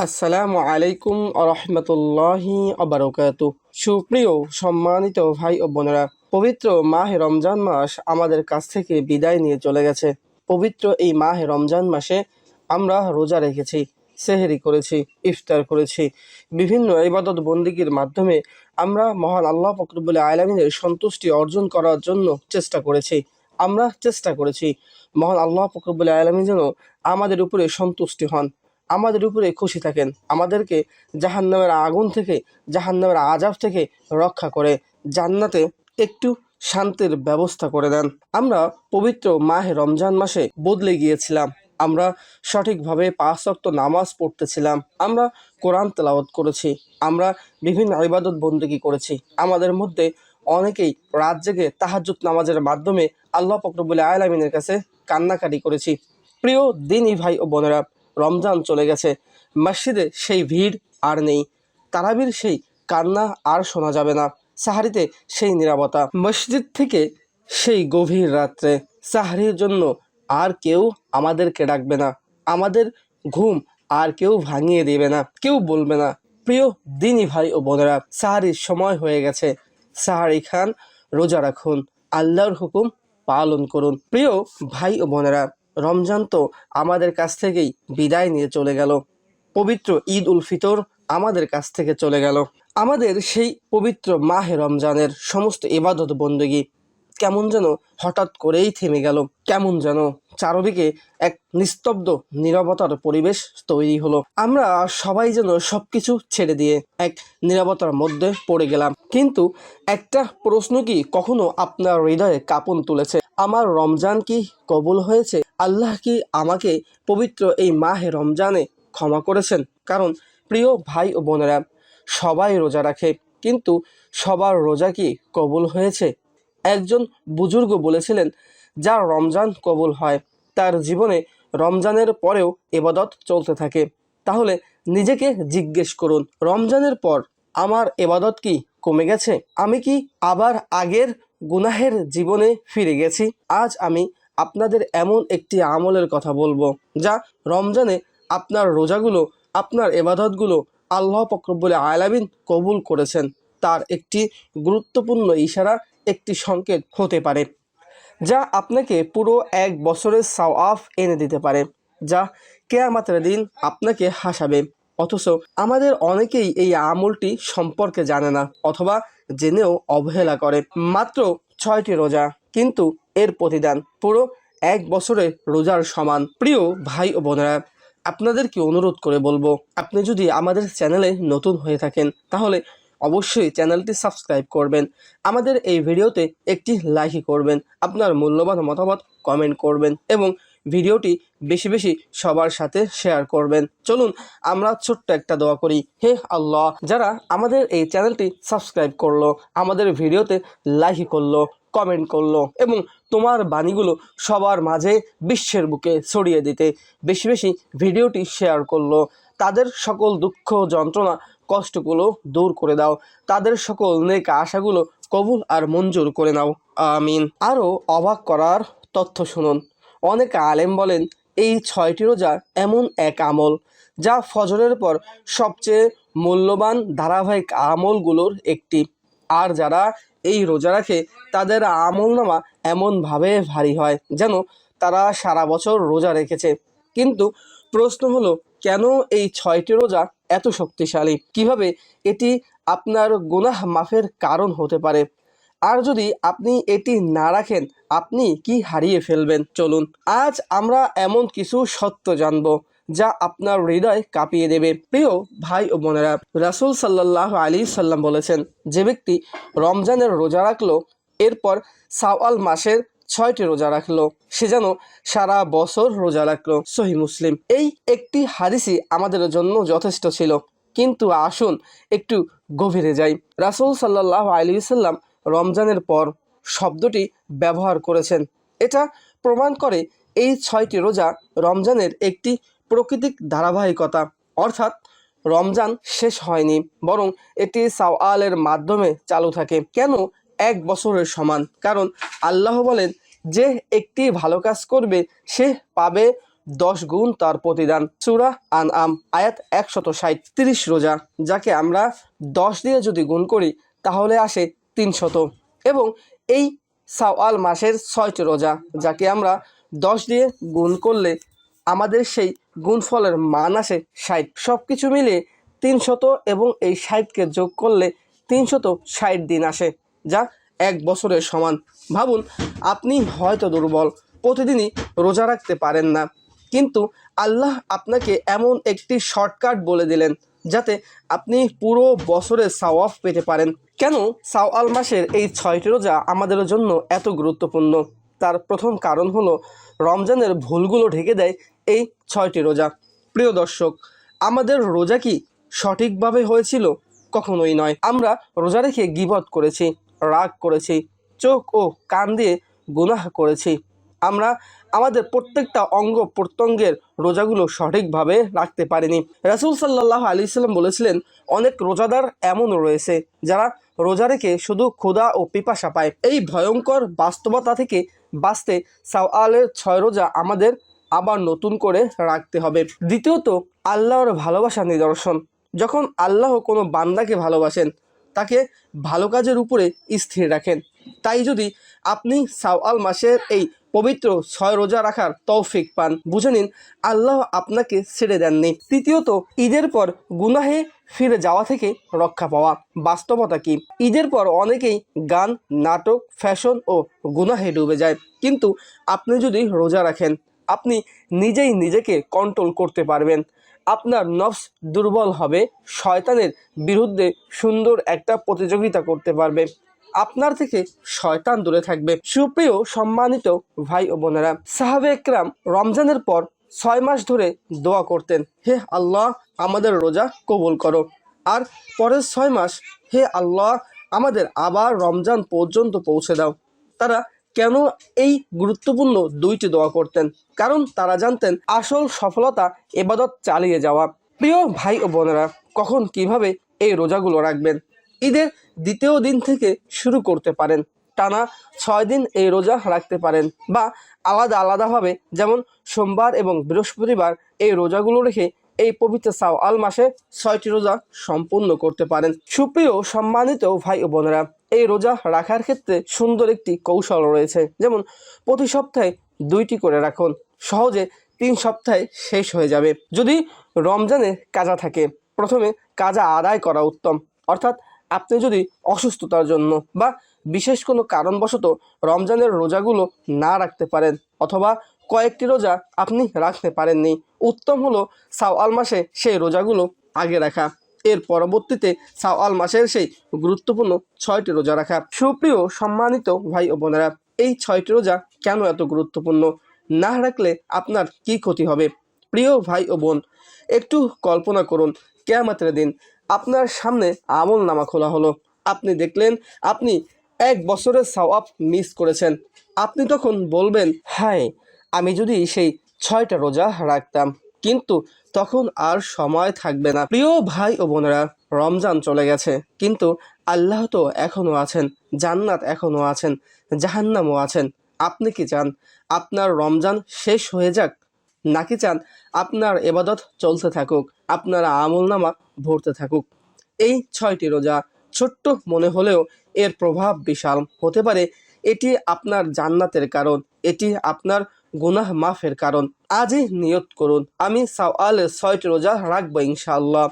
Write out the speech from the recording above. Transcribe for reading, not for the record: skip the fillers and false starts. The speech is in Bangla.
আসসালামু আলাইকুম আরহামতুল্লাহি আবারকাতু। সুপ্রিয় সম্মানিত ভাই ও বোনেরা, পবিত্র মাহে রমজান মাস আমাদের কাছ থেকে বিদায় নিয়ে চলে গেছে। পবিত্র এই মাহে রমজান মাসে আমরা রোজা রেখেছি, সেহরি করেছি, ইফতার করেছি, বিভিন্ন ইবাদত বন্দিগির মাধ্যমে আমরা মহান আল্লাহ পাক রব্বুল আলামিনের সন্তুষ্টি অর্জন করার জন্য চেষ্টা করেছি। আমরা চেষ্টা করেছি মহান আল্লাহ পাক রব্বুল আলামিন যেন আমাদের উপরে সন্তুষ্টি হন, আমাদের উপরে খুশি থাকেন, আমাদেরকে জাহান্নামের আগুন থেকে, জাহান্নামের আযাব থেকে রক্ষা করে জান্নাতে একটু শান্তির ব্যবস্থা করে দেন। আমরা পবিত্র মাহে রমজান মাসে বদলে গিয়েছিলাম। আমরা সঠিকভাবে ৫ ওয়াক্ত নামাজ পড়তেছিলাম, আমরা কোরআন তেলাওয়াত করেছি, আমরা বিভিন্ন ইবাদত বন্দেগী করেছি। আমাদের মধ্যে অনেকেই রাত জেগে তাহাজ্জুদ নামাজের মাধ্যমে আল্লাহ পাক রব্বুল আলামিনের কাছে কান্নাকাটি করেছি। প্রিয় দিনী ভাই ও বোনেরা, রমজান চলে গেছে, মসজিদে সেই ভিড় আর নেই, তারাবির সেই কান্না আর শোনা যাবে না, সাহারিতে সেই নীরবতা, মসজিদ থেকে সেই গভীর রাত্রে সাহারির জন্য আর কেউ আমাদেরকে ডাকবে না, আমাদের ঘুম আর কেউ ভাঙিয়ে দেবে না, কেউ বলবে না প্রিয় দিনী ভাই ও বোনেরা, সাহারির সময় হয়ে গেছে, সাহারি খান, রোজা রাখুন, আল্লাহর হুকুম পালন করুন। প্রিয় ভাই ও বোনেরা, রমজান তো আমাদের কাছ থেকেই বিদায় নিয়ে চলে গেল। পবিত্র ঈদ উল ফিতর আমাদের কাছ থেকে চলে গেল। আমাদের সেই পবিত্র মাহে রমজানের সমস্ত ইবাদত বন্দেগী কেমন যেন হঠাৎ করেই থেমে গেল। কেমন যেন চারদিকে এক নিস্তব্ধ নীরবতার পরিবেশ তৈরি হলো। আমরা সবাই যেন সবকিছু ছেড়ে দিয়ে এক নীরবতার মধ্যে পড়ে গেলাম। কিন্তু একটা প্রশ্ন কি কখনো আপনার হৃদয়ে কাঁপন তুলেছে? আমার রমজান কি কবুল হয়েছে? আল্লাহ কি আমাকে পবিত্র এই মাহে রমজানে ক্ষমা করেছেন? কারণ প্রিয় ভাই ও বোনেরা, সবাই রোজা রাখে, কিন্তু সবার রোজা কি কবুল হয়েছে? একজন বুজুর্গ বলেছিলেন, যার রমজান কবুল হয় তার জীবনে রমজানের পরেও ইবাদত চলতে থাকে। তাহলে নিজেকে জিজ্ঞেস করুন, রমজানের পর আমার ইবাদত কি কমে গেছে? আমি কি আবার আগের গুনাহের জীবনে ফিরে গেছি? আজ আমি আপনাদের এমন একটি আমলের কথা বলবো, যা রমজানে আপনার রোজাগুলো, আপনার ইবাদতগুলো আল্লাহ পাক রব্বুল আলামিন কবুল করেছেন তার একটি গুরুত্বপূর্ণ ইশারা, একটি সংকেত হতে পারে, যা আপনাকে পুরো এক বছরের সওয়াব এনে দিতে পারে, যা কিয়ামতের দিন আপনাকে হাসাবে। অথচ আমাদের অনেকেই এই আমলটি সম্পর্কে জানে না, অথবা জেনেও অবহেলা করে। মাত্র ৬টি রোজা, কিন্তু এর প্রতিদান পুরো এক বছরের রোজার সমান। প্রিয় ভাই ও বোনেরা, আপনাদেরকে অনুরোধ করে বলবো, আপনি যদি আমাদের চ্যানেলে নতুন হয়ে থাকেন তাহলে অবশ্যই চ্যানেলটি সাবস্ক্রাইব করবেন, আমাদের এই ভিডিওতে একটি লাইক করবেন, আপনার মূল্যবান মতামত কমেন্ট করবেন এবং ভিডিওটি বেশি বেশি সবার সাথে শেয়ার করবেন। চলুন আমরা ছোট্ট একটা দোয়া করি। হে আল্লাহ, যারা আমাদের এই চ্যানেলটি সাবস্ক্রাইব করলো, আমাদের ভিডিওতে লাইক করলো, কমেন্ট করলো এবং তোমার বাণীগুলো সবার মাঝে বিশ্বের বুকে ছড়িয়ে দিতে বেশি বেশি ভিডিওটি শেয়ার করলো, তাদের সকল দুঃখ যন্ত্রণা কষ্টগুলো দূর করে দাও, তাদের সকল নেক আশাগুলো কবুল আর মঞ্জুর করে নাও, আমিন। আরও অবাক করার তথ্য শুনুন। অনেক আলেম বলেন এই ৬টি রোজা এমন এক আমল যা ফজরের পর সবচেয়ে মূল্যবান ধারাবাহিক আমলগুলোর একটি, আর যারা এই রোজা রাখে তাদের আমলনামা এমনভাবে ভারী হয় যেন তারা সারা বছর রোজা রেখেছে। কিন্তু প্রশ্ন হলো, কেন এই ৬টি রোজা এত শক্তিশালী? কিভাবে এটি আপনার গুনাহ মাফের কারণ হতে পারে? আর যদি আপনি এটি না রাখেন, আপনি কি হারিয়ে ফেলবেন? চলুন আজ আমরা এমন কিছু সত্য জানব যা আপনার হৃদয় কাঁপিয়ে দেবে। প্রিয় ভাই ও বোনেরা, রাসূল সাল্লাল্লাহু আলাইহি সাল্লাম বলেছেন, যে ব্যক্তি রমজানের রোজা রাখলো, এরপর শাওয়াল মাসের ৬টি রোজা রাখলো, সে যেন সারা বছর রোজা রাখলো। সহিহ মুসলিম। এই একটি হাদিসই আমাদের জন্য যথেষ্ট ছিল, কিন্তু আসুন একটু গভীরে যাই। রাসূল সাল্লাল্লাহু আলাইহি সাল্লাম রমজানের পর শব্দটি ব্যবহার করেছেন। এটা প্রমাণ করে এই ৬টি রোজা রমজানের একটি প্রাকৃতিক ধারাবাহিকতা, অর্থাৎ রমজান শেষ হয়নি, বরং এটি শাওয়ালের মাধ্যমে চালু থাকে। কেন এক বছরের সমান? কারণ আল্লাহ বলেন, যে একটি ভালো কাজ করবে সে পাবে 10 গুণ তার প্রতিদান। সূরা আনআম আয়াত 160। 30 রোজা, যাকে আমরা 10 দিয়ে যদি গুণ করি তাহলে আসে 300। এবং এই শাওয়াল মাসের 6টি রোজা, যাকে আমরা 10 দিয়ে গুণ করলে আমাদের সেই গুণফলের মান আসে 60। সব কিছু মিলিয়ে 300 এবং এই 60কে যোগ করলে 360 দিন আসে, যা 1 বছরের সমান। ভাবুন, আপনি হয়তো দুর্বল, প্রতিদিনই রোজা রাখতে পারেন না, কিন্তু আল্লাহ আপনাকে এমন একটি শর্টকাট বলে দিলেন যাতে আপনি পুরো বছরের সওয়াব পেতে পারেন। কেন শাওয়াল মাসের এই 6টি রোজা আমাদের জন্য এত গুরুত্বপূর্ণ? তার প্রথম কারণ হলো রমজানের ভুলগুলো ঢেকে দেয় এই 6টি রোজা। প্রিয় দর্শক, আমাদের রোজা কি সঠিকভাবে হয়েছিল? কখনোই নয়। আমরা রোজা রেখে গীবত করেছি, রাগ করেছি, চোখ ও কান দিয়ে গুনাহ করেছি। আমরা আমাদের প্রত্যেকটা অঙ্গ প্রত্যঙ্গের রোজাগুলো সঠিকভাবে রাখতে পারিনি। রাসূল সাল্লাল্লাহু আলাইহি সাল্লাম বলেছিলেন, অনেক রোজাদার এমন রয়েছে যারা রোজা রেখে শুধু ক্ষুধা ও পিপাসা পায়। এই ভয়ঙ্কর বাস্তবতা থেকে বাঁচতে শাওয়ালের 6 রোজা আমাদের আবার নতুন করে রাখতে হবে। দ্বিতীয়ত, আল্লাহর ভালোবাসার নিদর্শন। যখন আল্লাহ কোনো বান্দাকে ভালোবাসেন, তাকে ভালো কাজের উপরে স্থির রাখেন। তাই যদি আপনি শাওয়াল মাসের এই পবিত্র 6 রোজা রাখার তৌফিক পান, বুঝে নিন আল্লাহ আপনাকে ছেড়ে দেননি। তৃতীয়ত, ঈদের পর গুনাহে ফিরে যাওয়া থেকে রক্ষা পাওয়া। বাস্তবতা কি? ঈদের পর অনেকেই গান, নাটক, ফ্যাশন ও গুনাহে ডুবে যায়, কিন্তু আপনি যদি রোজা রাখেন, আপনি নিজেই নিজেকে কন্ট্রোল করতে পারবেন। আপনার নফস দুর্বল হবে, শয়তানের বিরুদ্ধে সুন্দর একটা প্রতিযোগিতা করতে পারবে, আপনার থেকে শয়তান দূরে থাকবে। সুপ্রিয় সম্মানিত ভাই ও বোনেরা, সাহাবে একরাম রমজানের পর 6 মাস ধরে দোয়া করতেন, হে আল্লাহ আমাদের রোজা কবুল করো। আর পরের 6 মাস, হে আল্লাহ আমাদের আবার রমজান পর্যন্ত পৌঁছে দাও। তারা কেন এই গুরুত্বপূর্ণ 2টি দোয়া করতেন? কারণ তারা জানতেন আসল সফলতা ইবাদত চালিয়ে যাওয়া। প্রিয় ভাই ও বোনেরা, কখন কিভাবে এই রোজাগুলো রাখবেন? ঈদের দ্বিতীয় দিন থেকে শুরু করতে পারেন। টানা 6 দিন এই রোজা রাখতে পারেন, বা আলাদা আলাদাভাবে, যেমন সোমবার এবং বৃহস্পতিবার এই রোজাগুলো রেখে এই পবিত্র শাওয়াল মাসে 6টি রোজা সম্পূর্ণ করতে পারেন। সুপ্রিয় সম্মানিত ভাই ও বোনেরা, এই রোজা রাখার ক্ষেত্রে সুন্দর একটি কৌশল রয়েছে। যেমন প্রতি সপ্তাহে 2টি করে রাখুন, সহজে 3 সপ্তাহে শেষ হয়ে যাবে। যদি রমজানে কাজা থাকে, প্রথমে কাজা আদায় করা উত্তম। অর্থাৎ আপনি যদি অসুস্থতার জন্য বা বিশেষ কোনো কারণবশত রমজানের রোজাগুলো না রাখতে পারেন, অথবা কয়েকটি রোজা আপনি রাখতে পারেননি, উত্তম হলো শাওয়াল মাসে সেই রোজাগুলো আগে রাখা, এর পরবর্তীতে শাওয়াল মাসের সেই গুরুত্বপূর্ণ 6টি রোজা রাখা। সুপ্রিয় সম্মানিত ভাই ও বোনেরা, এই 6টি রোজা কেন এত গুরুত্বপূর্ণ? না রাখলে আপনার কি ক্ষতি হবে? প্রিয় ভাই ও বোন, একটু কল্পনা করুন, কিয়ামতের দিন আপনার সামনে আমল নামা খোলা হলো। আপনি দেখলেন আপনি 1 বছরের সওয়াব মিস করেছেন। আপনি তখন বলবেন, হায়, আমি যদি সেই 6টা রোজা রাখতাম। কিন্তু তখন আর সময় থাকবে না। প্রিয় ভাই ও বোনেরা, রমজান চলে গেছে, কিন্তু আল্লাহ তো এখনও আছেন, জান্নাত এখনও আছেন, জাহান্নামও আছেন। আপনি কি চান আপনার রমজান শেষ হয়ে যাক, নাকি চান আপনার ইবাদত চলতে থাকুক, আপনার আমলনামা ভরতে থাকুক? এই 6টি রোজা ছোট্ট মনে হলেও এর প্রভাব বিশাল হতে পারে। এটি আপনার জান্নাতের কারণ, এটি আপনার গুনাহ মাফের কারণ। আজই নিয়ত করুন, আমি শাওয়ালের 6টি রোজা রাখবো ইনশাআল্লাহ।